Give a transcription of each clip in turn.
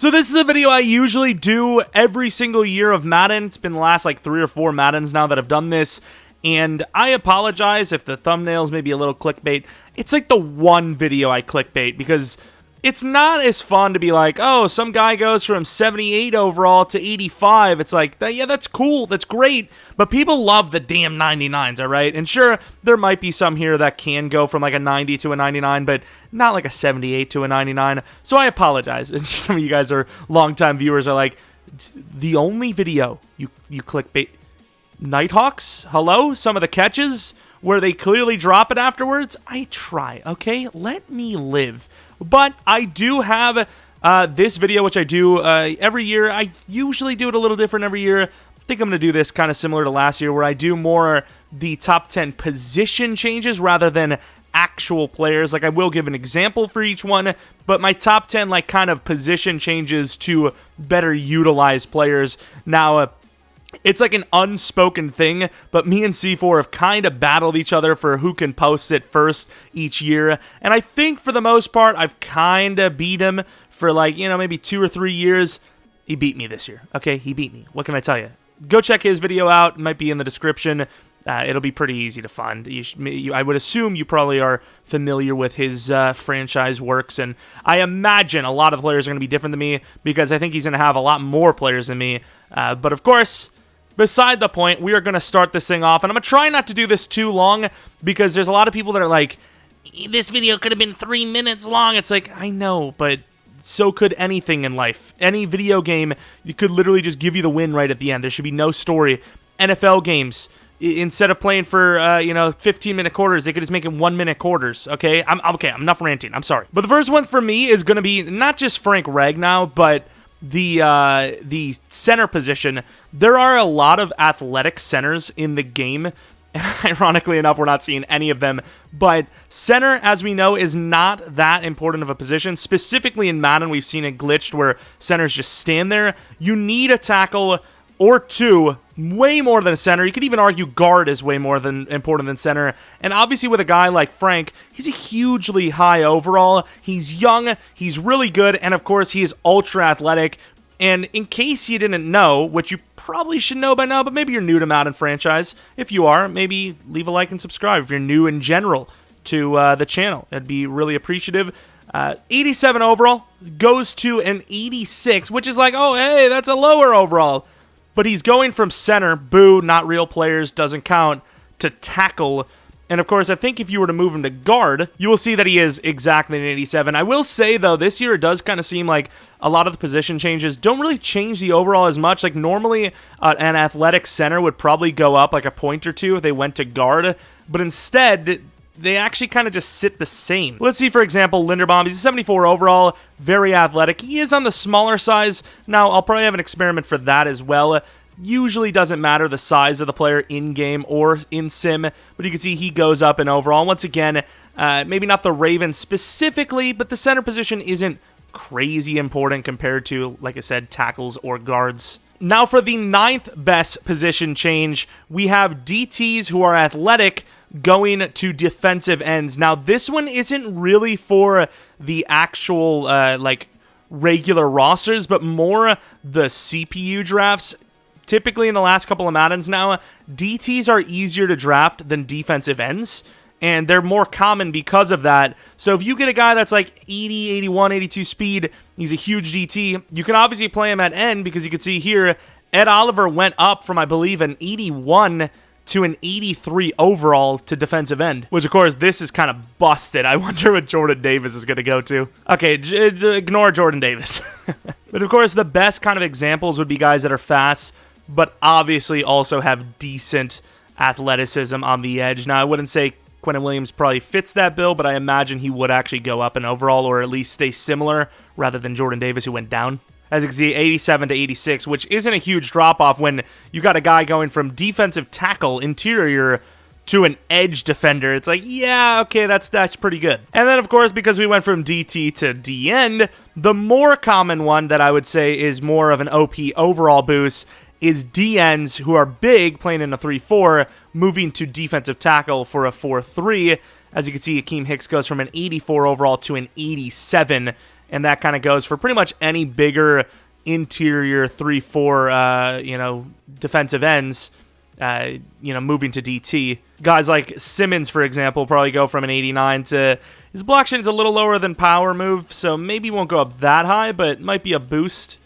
So this is a video I usually do every single year of Madden. It's been the last like 3 or 4 Maddens now that I've done this. And I apologize if the thumbnails may be a little clickbait. It's like the one video I clickbait because it's not as fun to be like, oh, some guy goes from 78 overall to 85. It's like, yeah, that's cool. That's great. But people love the damn 99s, all right? And sure, there might be some here that can go from like a 90 to a 99, but not like a 78 to a 99. So I apologize. And some of you guys are longtime viewers are like, the only video you clickbait. Nighthawks? Hello? Some of the catches where they clearly drop it afterwards? I try, okay? Let me live. But I do have this video, which I do every year. I usually do it a little different every year. I think I'm going to do this kind of similar to last year, where I do more the top 10 position changes rather than actual players. Like, I will give an example for each one, but my top 10, like, kind of position changes to better utilize players. Now, it's like an unspoken thing, but me and C4 have kind of battled each other for who can post it first each year. And I think for the most part, I've kind of beat him for like, you know, maybe 2 or 3 years. He beat me this year. Okay, he beat me. What can I tell you? Go check his video out. It might be in the description. It'll be pretty easy to find. I would assume you probably are familiar with his franchise works, and I imagine a lot of players are going to be different than me because I think he's going to have a lot more players than me. But of course, beside the point, we are going to start this thing off, and I'm going to try not to do this too long because there's a lot of people that are like, this video could have been 3 minutes long. It's like, I know, but so could anything in life. Any video game, you could literally just give you the win right at the end. There should be no story. NFL games, instead of playing for, 15-minute quarters, they could just make it 1-minute quarters, okay? I'm enough ranting. I'm sorry. But the first one for me is going to be not just Frank Ragnow, but the center position. There are a lot of athletic centers in the game, and ironically enough, we're not seeing any of them, but center, as we know, is not that important of a position. Specifically in Madden, we've seen it glitched where centers just stand there. You need a tackle or two, way more than a center. You could even argue guard is way more important than center. And obviously with a guy like Frank, he's a hugely high overall. He's young, he's really good, and of course he is ultra athletic. And in case you didn't know, which you probably should know by now, but maybe you're new to Madden franchise. If you are, maybe leave a like and subscribe if you're new in general to the channel. That'd be really appreciative. 87 overall goes to an 86, which is like, oh, hey, that's a lower overall. But he's going from center, boo, not real players, doesn't count, to tackle. And of course, I think if you were to move him to guard, you will see that he is exactly an 87. I will say, though, this year it does kind of seem like a lot of the position changes don't really change the overall as much. Like, normally, an athletic center would probably go up like a point or two if they went to guard. But instead, they actually kind of just sit the same. Let's see, for example, Linderbaum. He's a 74 overall, very athletic. He is on the smaller size. Now, I'll probably have an experiment for that as well. Usually doesn't matter the size of the player in-game or in-sim, but you can see he goes up in overall. Once again, maybe not the Ravens specifically, but the center position isn't crazy important compared to, like I said, tackles or guards. Now for the 9th best position change, we have DTs who are athletic going to defensive ends. Now, this one isn't really for the actual, regular rosters, but more the CPU drafts. Typically, in the last couple of Maddens now, DTs are easier to draft than defensive ends, and they're more common because of that. So if you get a guy that's like 80, 81, 82 speed, he's a huge DT, you can obviously play him at end because you can see here, Ed Oliver went up from, I believe, an 81 to an 83 overall to defensive end, which, of course, this is kind of busted. I wonder what Jordan Davis is going to go to. Okay, ignore Jordan Davis. But, of course, the best kind of examples would be guys that are fast, but obviously also have decent athleticism on the edge. Now, I wouldn't say Quentin Williams probably fits that bill, but I imagine he would actually go up in overall or at least stay similar rather than Jordan Davis, who went down. As you can see, 87 to 86, which isn't a huge drop-off when you got a guy going from defensive tackle, interior, to an edge defender. It's like, yeah, okay, that's pretty good. And then, of course, because we went from DT to D-end, the more common one that I would say is more of an OP overall boost is D-ends who are big, playing in a 3-4, moving to defensive tackle for a 4-3. As you can see, Akeem Hicks goes from an 84 overall to an 87. and that kind of goes for pretty much any bigger interior 3-4, defensive ends, moving to DT. Guys like Simmons, for example, probably go from an 89 to... His block shedding's a little lower than power move, so maybe won't go up that high, but might be a boost.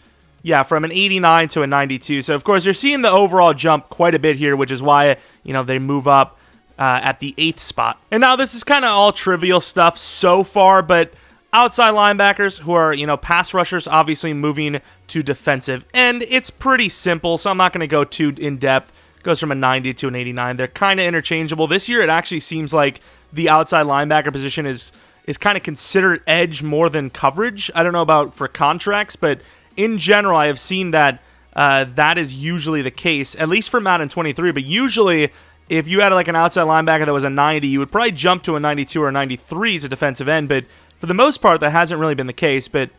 Yeah, from an 89 to a 92. So, of course, you're seeing the overall jump quite a bit here, which is why, they move up at the 8th spot. And now this is kind of all trivial stuff so far, but outside linebackers who are, pass rushers, obviously moving to defensive end. It's pretty simple, so I'm not going to go too in-depth. Goes from a 90 to an 89. They're kind of interchangeable. This year, it actually seems like the outside linebacker position is kind of considered edge more than coverage. I don't know about for contracts, but in general, I have seen that that is usually the case, at least for Madden 23. But usually, if you had like an outside linebacker that was a 90, you would probably jump to a 92 or a 93 to defensive end. But for the most part, that hasn't really been the case. But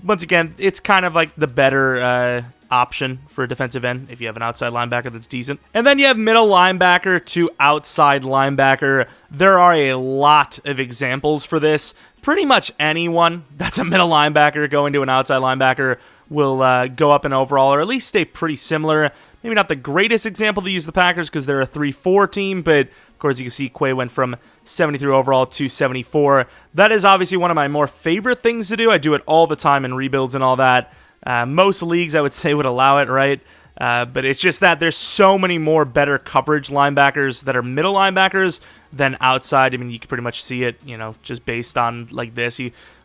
once again, it's kind of like the better option for a defensive end if you have an outside linebacker that's decent. And then you have middle linebacker to outside linebacker. There are a lot of examples for this. Pretty much anyone that's a middle linebacker going to an outside linebacker will go up in overall, or at least stay pretty similar. Maybe not the greatest example to use the Packers because they're a 3-4 team, but of course you can see Quay went from 73 overall to 74. That is obviously one of my more favorite things to do. I do it all the time in rebuilds and all that. Most leagues, I would say, would allow it, right? But it's just that there's so many more better coverage linebackers that are middle linebackers than outside. I mean, you can pretty much see it, just based on like this.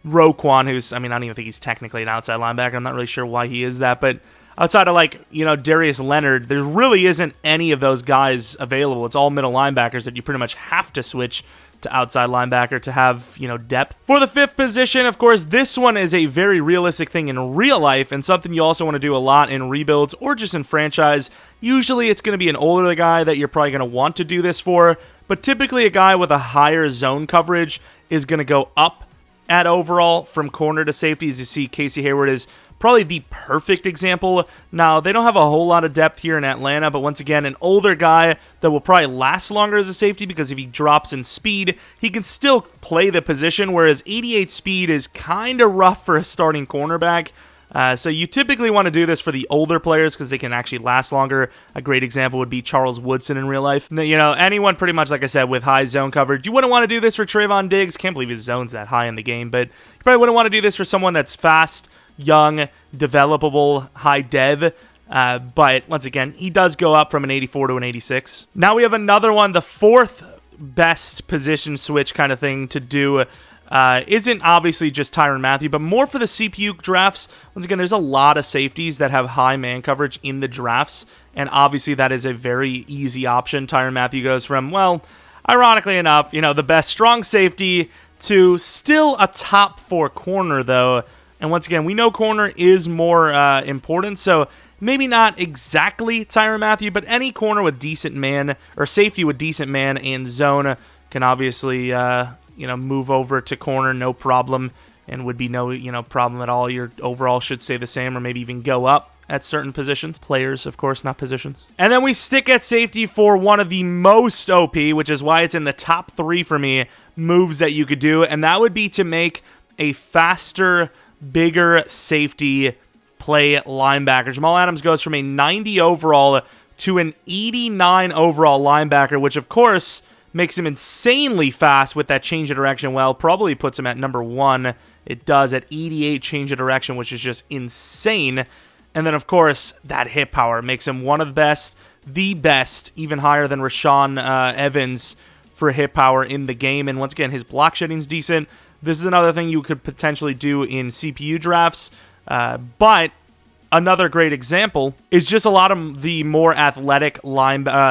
Roquan, who's, I don't even think he's technically an outside linebacker. I'm not really sure why he is that, but outside of Darius Leonard, there really isn't any of those guys available. It's all middle linebackers that you pretty much have to switch to outside linebacker to have, depth. For the 5th position, of course, this one is a very realistic thing in real life and something you also want to do a lot in rebuilds or just in franchise. Usually it's going to be an older guy that you're probably going to want to do this for, but typically a guy with a higher zone coverage is going to go up at overall from corner to safety. As you see, Casey Hayward is probably the perfect example. Now, they don't have a whole lot of depth here in Atlanta, but once again, an older guy that will probably last longer as a safety because if he drops in speed, he can still play the position, whereas 88 speed is kind of rough for a starting cornerback. So you typically want to do this for the older players because they can actually last longer. A great example would be Charles Woodson in real life. Anyone pretty much, like I said, with high zone coverage. You wouldn't want to do this for Trayvon Diggs. Can't believe his zone's that high in the game, but you probably wouldn't want to do this for someone that's fast, young, developable, high dev. But once again, he does go up from an 84 to an 86. Now we have another one, the 4th best position switch kind of thing to do. Isn't obviously just Tyrann Mathieu, but more for the CPU drafts. Once again, there's a lot of safeties that have high man coverage in the drafts, and obviously that is a very easy option. Tyrann Mathieu goes from, well, ironically enough, the best strong safety to still a top 4 corner, though. And once again, we know corner is more important, so maybe not exactly Tyrann Mathieu, but any corner with decent man, or safety with decent man and zone can obviously move over to corner, no problem, and would be no, problem at all. Your overall should stay the same or maybe even go up at certain positions. Players, of course, not positions. And then we stick at safety for one of the most OP, which is why it's in the top 3 for me, moves that you could do, and that would be to make a faster, bigger safety play linebacker. Jamal Adams goes from a 90 overall to an 89 overall linebacker, which, of course, makes him insanely fast with that change of direction. Well, probably puts him at number 1. It does at 88 change of direction, which is just insane. And then, of course, that hit power makes him one of the best, even higher than Rashaan Evans for hit power in the game. And once again, his block shedding's decent. This is another thing you could potentially do in CPU drafts. But another great example is just a lot of the more athletic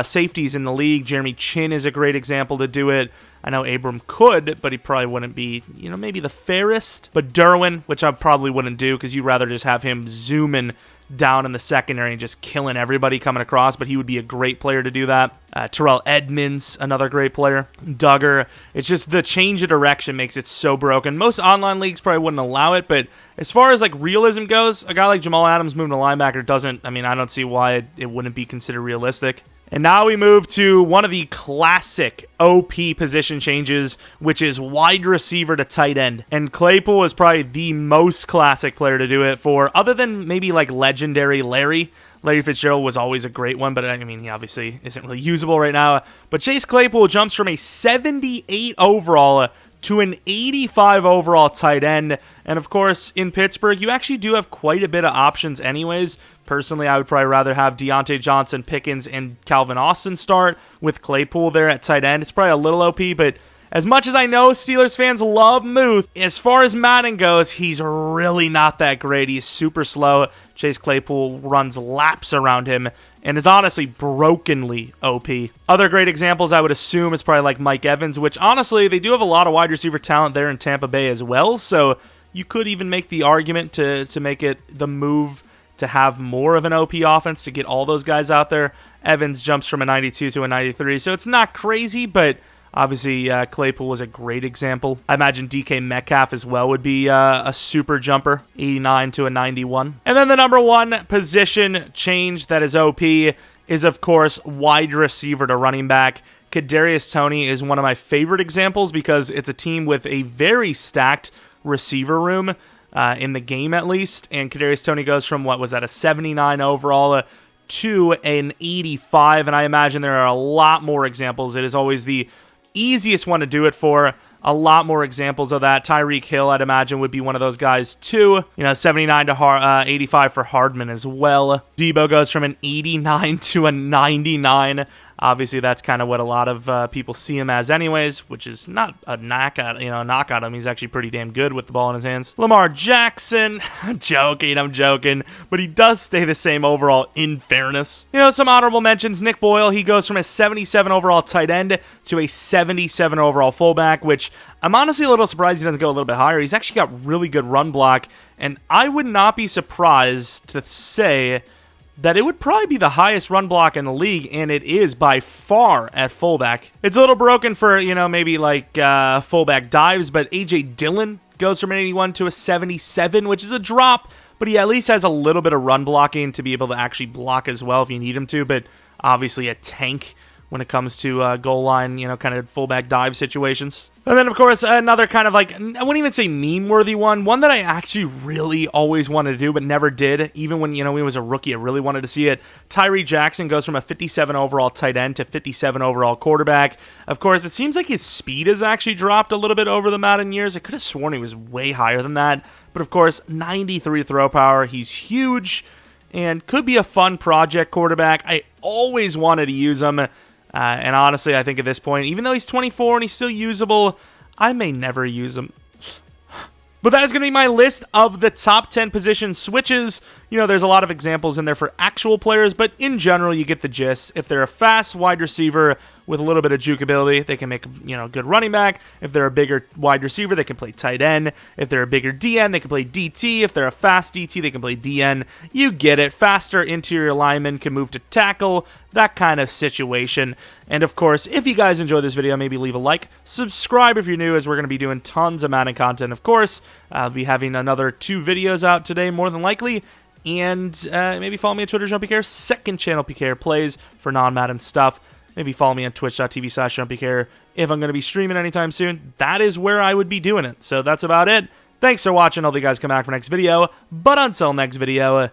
safeties in the league. Jeremy Chin is a great example to do it. I know Abram could, but he probably wouldn't be, maybe the fairest. But Derwin, which I probably wouldn't do because you'd rather just have him zooming down in the secondary and just killing everybody coming across, but he would be a great player to do that. Terrell Edmonds, another great player. Duggar. It's just the change of direction makes it so broken. Most online leagues probably wouldn't allow it, but as far as realism goes, a guy like Jamal Adams moving to linebacker doesn't, I don't see why it wouldn't be considered realistic. And now we move to one of the classic OP position changes, which is wide receiver to tight end. And Claypool is probably the most classic player to do it for, other than maybe like legendary Larry. Larry Fitzgerald was always a great one, but I mean, he obviously isn't really usable right now. But Chase Claypool jumps from a 78 overall to an 85 overall tight end. And of course, in Pittsburgh, you actually do have quite a bit of options anyways. Personally, I would probably rather have Deontay Johnson, Pickens, and Calvin Austin start with Claypool there at tight end. It's probably a little OP, but as much as I know Steelers fans love Muth, as far as Madden goes, he's really not that great. He's super slow. Chase Claypool runs laps around him and is honestly brokenly OP. Other great examples I would assume is probably like Mike Evans, which honestly, they do have a lot of wide receiver talent there in Tampa Bay as well, so you could even make the argument to make it the move to have more of an OP offense to get all those guys out there. Evans jumps from a 92 to a 93, so it's not crazy, but obviously Claypool was a great example. I imagine DK Metcalf as well would be a super jumper, 89 to a 91. And then the number one position change that is OP is, of course, wide receiver to running back. Kadarius Toney is one of my favorite examples because it's a team with a very stacked receiver room. In the game at least, and Kadarius Toney goes from, what was that, a 79 overall to an 85, and I imagine there are a lot more examples. It is always the easiest one to do it for. A lot more examples of that. Tyreek Hill, I'd imagine, would be one of those guys too. 79 to 85 for Hardman as well. Debo goes from an 89 to a 99. Obviously, that's kind of what a lot of people see him as anyways, which is not a knock at him. He's actually pretty damn good with the ball in his hands. Lamar Jackson, I'm joking, but he does stay the same overall in fairness. Some honorable mentions. Nick Boyle, he goes from a 77 overall tight end to a 77 overall fullback, which I'm honestly a little surprised he doesn't go a little bit higher. He's actually got really good run block, and I would not be surprised to say that it would probably be the highest run block in the league, and it is by far at fullback. It's a little broken for, maybe like fullback dives, but A.J. Dillon goes from an 81 to a 77, which is a drop, but he at least has a little bit of run blocking to be able to actually block as well if you need him to, but obviously a tank when it comes to goal line, kind of fullback dive situations. And then, of course, another kind of like, I wouldn't even say meme-worthy one that I actually really always wanted to do but never did. Even when, when he was a rookie, I really wanted to see it. Tyree Jackson goes from a 57 overall tight end to 57 overall quarterback. Of course, it seems like his speed has actually dropped a little bit over the Madden years. I could have sworn he was way higher than that. But, of course, 93 throw power. He's huge and could be a fun project quarterback. I always wanted to use him. And honestly, I think at this point, even though he's 24 and he's still usable, I may never use him. But that is going to be my list of the top 10 position switches. There's a lot of examples in there for actual players, but in general, you get the gist. If they're a fast wide receiver with a little bit of juke ability, they can make a good running back. If they're a bigger wide receiver, they can play tight end. If they're a bigger DN, they can play DT. If they're a fast DT, they can play DN. You get it. Faster interior linemen can move to tackle, that kind of situation. And of course, if you guys enjoyed this video, maybe leave a like. Subscribe if you're new, as we're going to be doing tons of Madden content, of course. I'll be having another 2 videos out today, more than likely. And maybe follow me on Twitter, JeromepkR. Second channel, PKR Plays, for non-Madden stuff. Maybe follow me on twitch.tv/JeromepkR if I'm going to be streaming anytime soon. That is where I would be doing it. So that's about it. Thanks for watching. Hope you guys come back for next video. But until next video,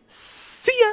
see ya!